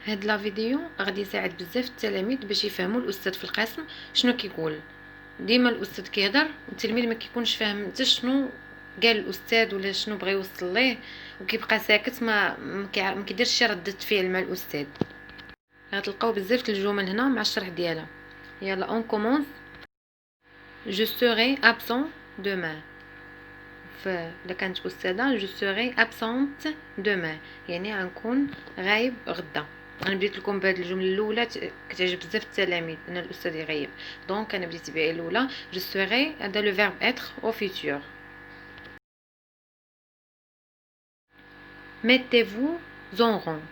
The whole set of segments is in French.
هاد لا فيديو غادي يساعد بزاف التلاميذ باش يفهموا الاستاذ في القسم شنو كيقول. ديما الاستاذ كيهضر والتلميذ ما كيكونش فاهم حتى شنو قال الاستاذ ولا شنو بغى يوصل ليه، وكيبقى ساكت ما كيديرش شي ردة فعل مع الاستاذ. غتلقاو بزاف الجمل هنا مع الشرح ديالها. يلا اون كومونس. جو سوغي ابسون دومان. اذا كانت استاذه جو سوغي ابسونت دومان، يعني غنكون غايب غدا. انا بديت لكم بهذه الجمله الاولى كتعجب بزاف التلاميذ ان الاستاذ يغيب، دونك انا بديت بها الاولى. جو سوغي هذا لو فيرب اتر او فيتور. mettez-vous en rond.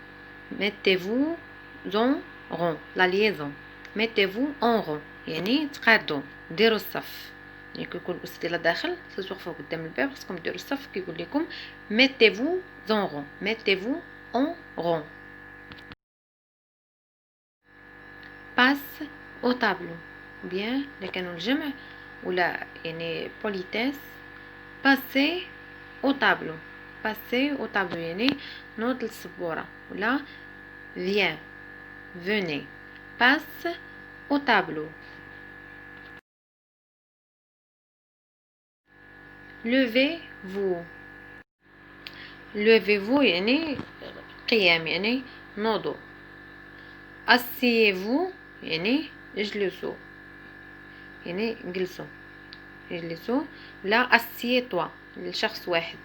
mettez-vous en rond. la liaison. mettez-vous en rond يعني تقادوا ديروا الصف. يعني كيكون الاستاذ الا داخل توقفوا قدام الباب خصكم ديروا الصف. كيقول لكم mettez-vous en rond. mettez-vous en rond. passe au tableau. bien اذا كانوا الجمع ولا يعني politesse. passer au tableau. passer au tableau يعني نوض للسبوره ولا viens venez. passe au tableau. levez-vous. levez-vous يعني قيام يعني نوضوا. asseyez-vous يعني اجلسوا يعني جلسوا اجلسوا. لا assieds-toi لشخص واحد.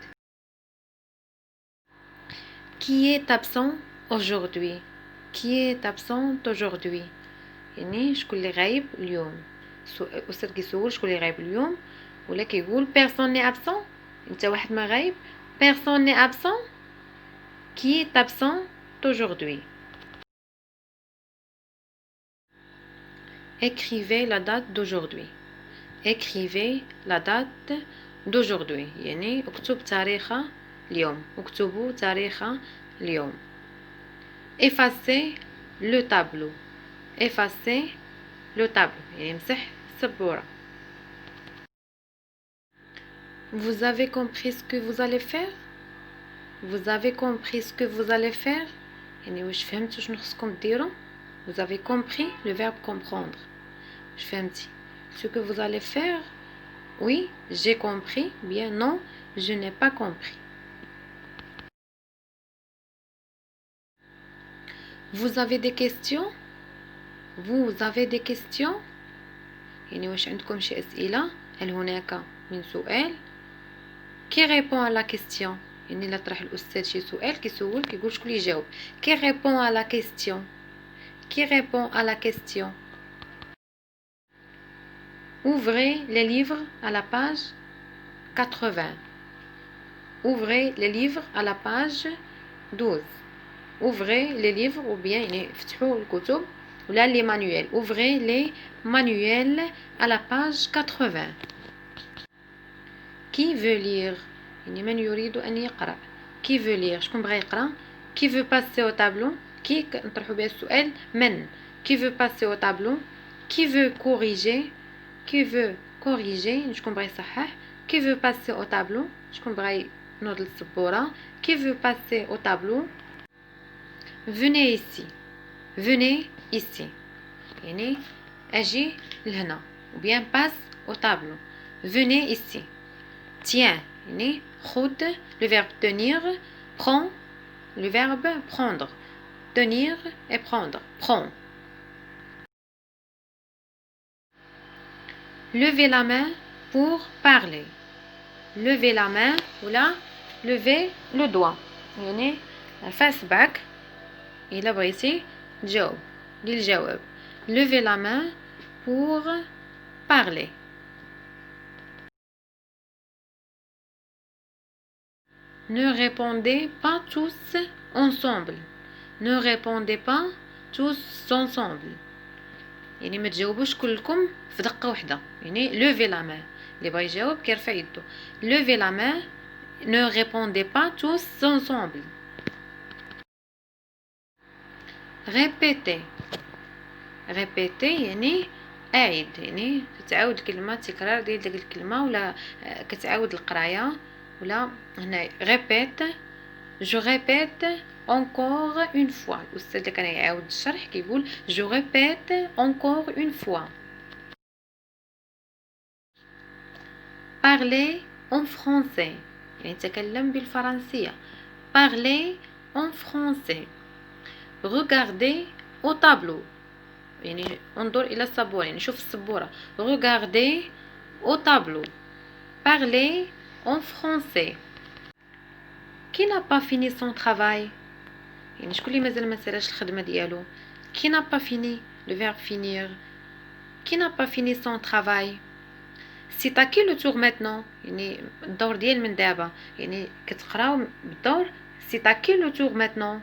qui est absent aujourd'hui. qui est absent aujourd'hui يعني شكون اللي غايب اليوم. الاستاذ كيسول شكون اللي غايب اليوم ولا كيقول personne n'est absent. انت واحد ما غايب. personne n'est absent. qui est absent aujourd'hui. écrivez la date d'aujourd'hui. écrivez la date d'aujourd'hui يعني اكتب تاريخ اليوم. اكتبوا تاريخ اليوم. effacez le tableau. effacez le tableau يعني مسح السبورة. vous avez compris ce que vous allez faire. vous avez compris ce que vous allez faire يعني واش فهمتوا شنو خصكم ديروا. vous avez compris le verbe comprendre. واش فهمتي ce que vous allez faire. oui j'ai compris. bien non je n'ai pas compris. vous avez des questions. vous avez des questions يعني واش عندكم شي أسئلة. هل هناك من سؤال. qui répond à la question يعني لا طرح الأستاذ شي سؤال كيسول كيقول شكون اللي يجاوب. qui répond à la question. qui répond à la question. ouvrez les livres à la page 80. ouvrez les livres à la page 12. ouvrez les livres ou bien يعني فتحوا الكتب ولا les manuels. ouvrez les manuels à la page 80. qui veut lire يعني من يريد أن يقرأ. qui veut lire شكون بغى يقرأ. qui veut passer au tableau. qui نطرحوا بها السؤال من. qui veut passer au tableau. qui veut corriger. qui veut corriger شكون بغى يصحح. qui veut passer au tableau شكون بغى ينوض للسبورة. qui veut passer au tableau. venez ici. venez ici يعني أجي لهنا ou bien passe au tableau. venez ici. tiens يعني خذ le verbe tenir. prends le verbe prendre. tenir et prendre. prends. levez la main pour parler. levez la main ولا levez le doigt يعني face back إلا بغيتي تجاوب دير الجواب. levez la main pour parler. ne répondez pas tous ensemble. ne répondez pas tous ensemble يعني ما تجاوبوش كلكم في دقة واحدة. يعني levez la main اللي بغى يجاوب كيرفع يدو. levez la main. ne répondez pas tous ensemble. répétez. répétez يعني أعيد يعني كتعاود كلمة تكرار ديال داك الكلمة ولا كتعاود القراية ولا هنا répète je répète encore une fois. الأستاذ اللي كان يعاود الشرح كيقول je répète encore une fois. Parler en français. يعني تكلم بالفرنسية. Parler en français. Regarder au tableau. يعني انظر إلى السبورة، يعني شوف السبورة. Regarder au tableau. Parler en français. Qui n'a pas fini son travail? يعني شكون اللي مازال ما سالاش الخدمة ديالو؟ Qui n'a pas fini le verbe finir. Qui n'a pas fini son travail? C'est à qui le tour maintenant؟ يعني الدور ديال من دابا، يعني كتقراو بالدور. C'est à qui le tour maintenant؟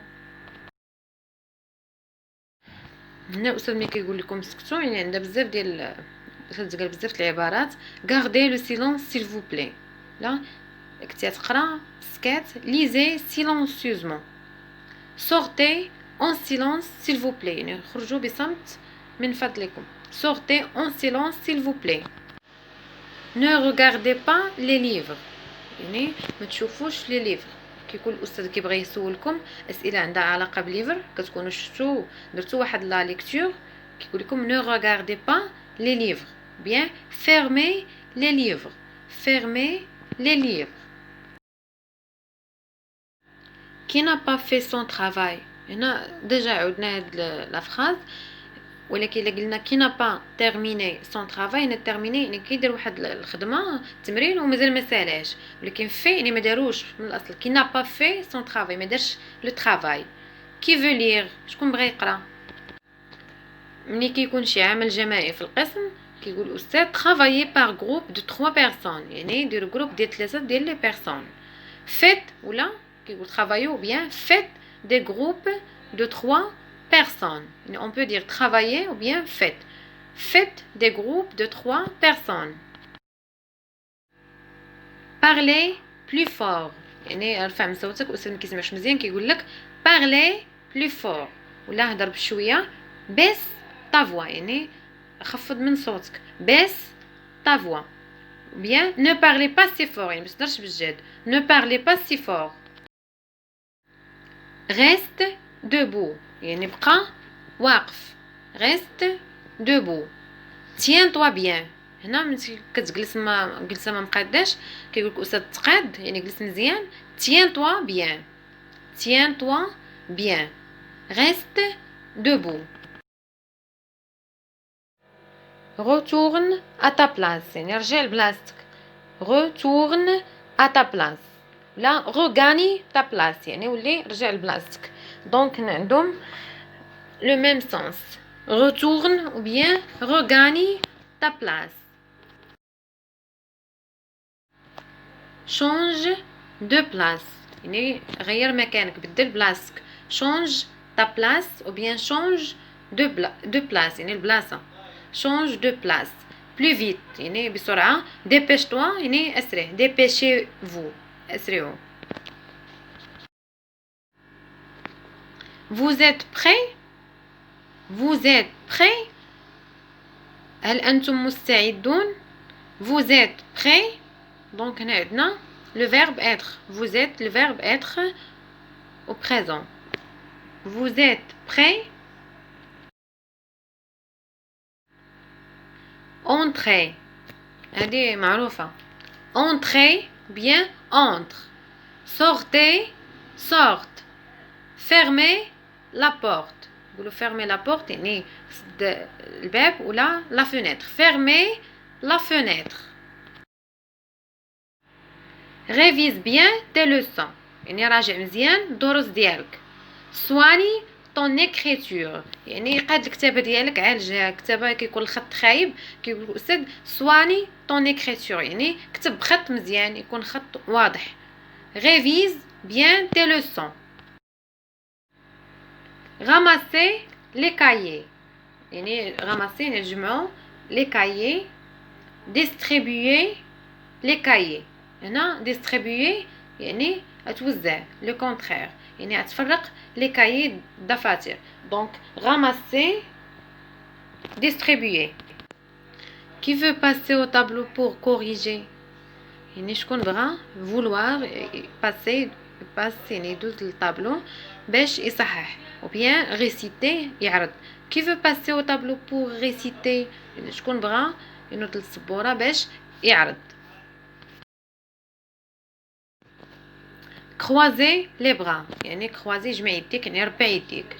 هنا الاستاذ ملي كيقول لكم سكتوا يعني عندها بزاف ديال كتقال بزاف د العبارات. غاردي لو سيلونس سيل فو بلي. لا كنتي تقرا سكات. ليزي سيلونسيوزمون. سورتي اون سيلونس سيل فو بلي، يعني خرجوا بصمت من فضلكم. سورتي اون سيلونس سيل فو بلي. Ne regardez pas les livres، يعني ما تشوفوش لي ليفر. كيكون الاستاذ كيبغي يسولكم اسئله عندها علاقه بليفر، كتكونوا شفتوا درتوا واحد لا ليكتور، كيقول لكم ne regardez pas les livres. bien fermez les livres. fermez les livres. qui n'a pas fait son travail. هنا ديجا عودنا هاد لا فراز، ولكن الا قلنا كي n'a pas terminé son travail. هنا terminé يعني كيدير واحد الخدمه تمرين ومازال ما سالاش، ولكن في يعني ما داروش من الاصل. كي n'a pas fait son travail ما دارش لو travail. كي veut lire شكون بغى يقرا. ملي كيكون شي عمل جماعي في القسم كيقول الاستاذ travailler par groupe de 3 personnes، يعني يدير جروب ديال 3 ديال لي بيرسون. faites ولا كيقول travailler ou bien faites des groupes de 3 personnes. On peut dire travailler ou bien faites. Faites des groupes de 3 personnes. Parlez plus fort. يعني ارفع من صوتك واستاذ ما كيسمعش مزيان كيقول لك parlez plus fort ولا هضر بشويه. baisse ta voix يعني خفض من صوتك. baisse ta voix. ou bien ne parlez pas si fort يعني ما تهضرش بالجد. ne parlez pas si fort. reste debout يعني بقى واقف. reste debout. tiens-toi bien. هنا ملي كتجلس ما جلسه ما مقاداش كيقول لك استاذ تقاد يعني جلس مزيان. tiens-toi bien. tiens-toi bien. reste debout. retourne à ta place يعني رجع لبلاصتك. retourne à ta place. لا regagne ta place يعني ولي رجع لبلاصتك. دونك هنا عندهم le même sens. retourne ou bien regagne ta place. change de place يعني غير مكانك بدل بلاصتك. change ta place ou bien change de place يعني البلاصة. change de place. plus vite يعني بسرعة. dépêche-toi يعني أسرع. dépêchez-vous أسرعوا. vous êtes prêts. vous êtes prêts. هل أنتم مستعدون. vous êtes prêts. donc هنا عندنا le verbe être. vous êtes le verbe être au présent. vous êtes prêts. entrez هذه معروفة. entrez bien entre. sortez sorte. fermez la porte. يقولوا fermez la porte يعني سد الباب ولا la fenêtre. fermez la fenêtre. révise bien tes leçons يعني راجع مزيان الدروس ديالك. soigne ton écriture يعني قاد الكتابه ديالك عالجها. كتابه كيكون الخط خايب كيقول الاستاذ soigne ton écriture يعني كتب بخط مزيان يكون خط واضح. révise bien tes leçons. ramasser les cahiers يعني ramasser يعني جمعوا les cahiers. distribuer les cahiers هنا distribuer يعني توزع. le contraire يعني تفرق les cahiers الدفاتر. donc ramasser distribuer. qui veut passer au tableau pour corriger يعني شكون بغا vouloir passer يباسي يعني يدوز للطابلو باش يصحح ou bien réciter يعرض. qui veut passer au tableau pour réciter يعني شكون بغا ينوض للسبورة باش يعرض. croiser les bras يعني croiser جمع يديك يعني ربع يديك.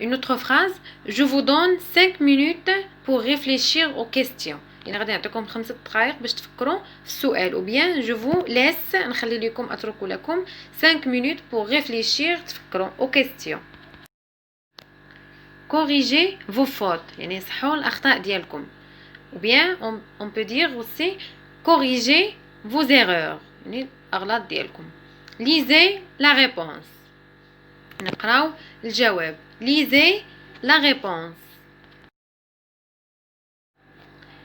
une autre phrase je vous donne 5 minutes pour réfléchir aux questions يعني غادي نعطيكم 5 دقائق باش تفكروا في السؤال ou bien je vous laisse نخلي لكم اترك لكم 5 minutes pour réfléchir تفكروا aux questions. corrigez vos fautes يعني صحوا الاخطاء ديالكم ou bien on peut dire aussi corrigez vos erreurs يعني الاغلاط ديالكم. lisez la réponse نقراو الجواب. lisez la réponse.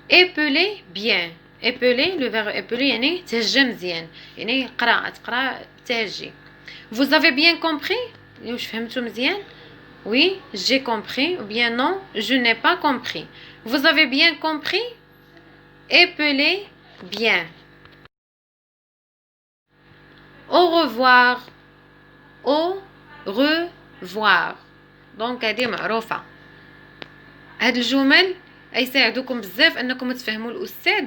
épeler bien épeler le verbe épeler يعني تهجى مزيان يعني تقرا تهجي. vous avez bien compris يعني واش فهمتوا مزيان. oui j'ai compris ou bien non je n'ai pas compris. vous avez bien compris. épeler bien. au revoir au revoir دونك هذه معروفه. هاد الجمل يساعدوكم بزاف انكم تفهموا الاستاذ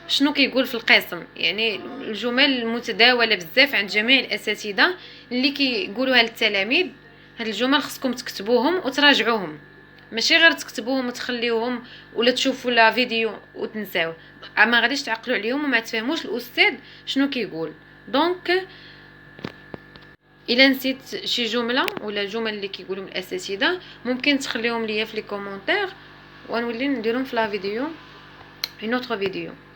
شنو كيقول في القسم يعني الجمل المتداوله بزاف عند جميع الاساتذه اللي كيقولوها للتلاميذ. هاد الجمل خصكم تكتبوهم وتراجعوهم ماشي غير تكتبوهم وتخليوهم ولا تشوفوا لا فيديو وتنساو ما غاديش تعقلوا عليهم وما تفهموش الاستاذ شنو كيقول. دونك الا نسيت شي جمله ولا جمل اللي كيقولوا الاساتذه ممكن تخليهم ليا في لي كومونتير ونولي نديرهم في لا فيديو une autre vidéo.